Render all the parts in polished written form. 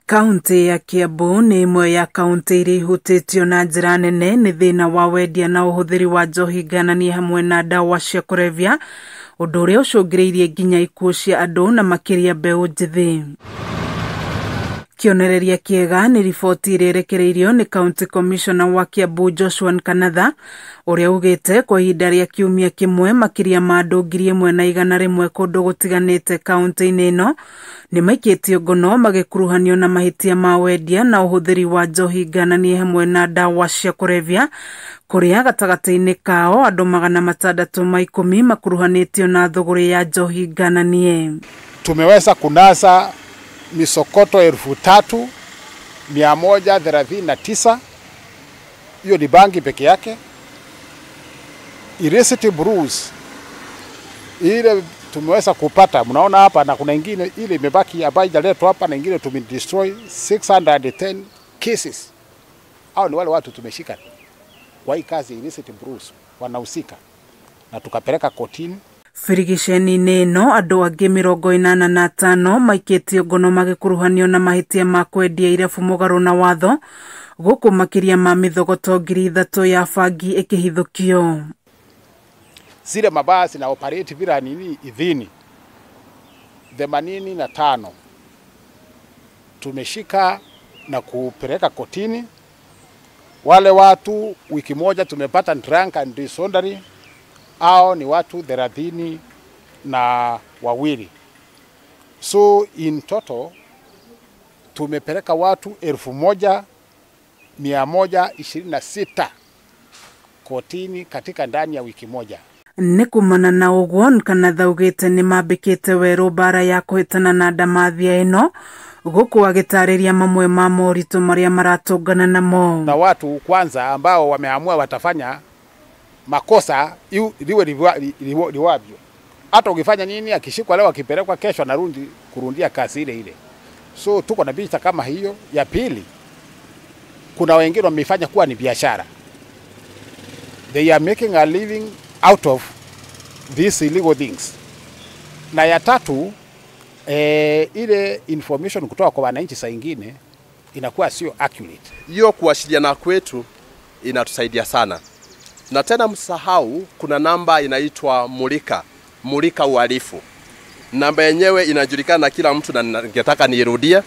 Kaunti ya Kiambu ni imwe ya kaunti iria ihutitio na njira nene ni thina wa wendia na uhuthiri wa njohi ngananie hamwe na ndawa cia KUREBIA, undu uria ucungireirie nginya ikuo cia andu na makiria mbeu njithi. Kionereria kiega ni riboti irekereirio ni County Commissioner wa Kiambu Joshua NKANATHA, uria ugite kwa ihinda ria kiumia kimwe makiria ma andu 1,100 kundu gutiganite kaunti-ini ino nimaikitio ngono magikuruhanio na mahitia ma wendia na uhuthiri wa njohi ngananie hamwe na ndawa cia KUREBIA, kuria gatagati-ini kao andu 610 makuruhanitio na thuguri ya njohi ngananie. Tumeweza kunasa misokoto 3,139. Hiyo ni bangi peke yake. Illicit brews ile tumeweza kupata, mnaona hapa, na kuna ingine ile imebaki ambayo haijaletwa hapa, na ingine tumedestroy 610 cases. Hao ni wale watu tumeshika kwa hii kazi illicit brews wanahusika na tukapeleka kotini. Firigisheni neno andu angi 85 maikitio ngono magikuruhanio na mahitia ma kwendia irebu mugaru na watho, guku makiria ma mithogoto 3,000 ya bangi ikihithukio. Zile mabasi na operate bila nini idhini 85 tumeshika na kupeleka kotini. Wale watu wiki moja tumepata drunk and disorderly, hao ni watu 32. So in total tumepeleka watu 1,126 kotini katika ndani ya wiki moja. Ni kumana na uguo NKANATHA ugite ni mambikite weru bara ya kuhitana na ndamathia ino, guku agitariria mamwe ma moritu maria maratungana namo. Na watu kwanza ambao wameamua watafanya makosa liwavyo. Hata ukifanya nini, akishikwa leo akipelekwa kesho anarudi kurundia kazi ile ile. So tuko na vita kama hiyo. Ya pili, kuna wengine wamefanya kuwa ni biashara. They are making a living out of these illegal things. Na ya tatu, ile information kutoka kwa wananchi saa nyingine inakuwa sio accurate. Hiyo kuwasiliana kwetu inatusaidia sana. Na tena msahau kuna namba inaitwa Mulika Uhalifu. Namba yenyewe inajulikana na kila mtu na ningetaka nirudie.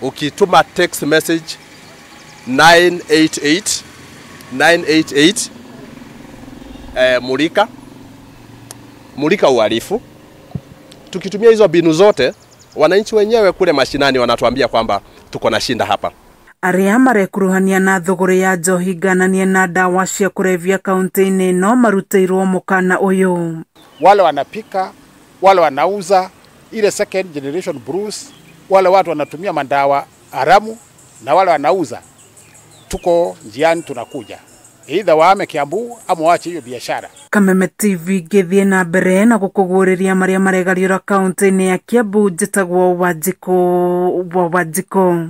Ukituma text message 988 Mulika Uhalifu. Tukitumia hizo binu zote, wananchi wenyewe kule mashinani wanatuambia kwamba tuko na shinda hapa. Aria marekuruhania na thuguri ya njohi ngananie na ndawa cia KUREBIA kaunti-ini ino maruteirwo mukana uyu. Wale wanapika, wale wanauza ile second generation brews, wale watu wanatumia mandawa haramu na wale wanauza, tuko njiani tunakuja. Either waame Kiambu ama waache hiyo biashara. Kameme TV githie na mbere na gukuguriria maria maregariora kaunti-ini ya Kiambu, njitagwo Wanjiku.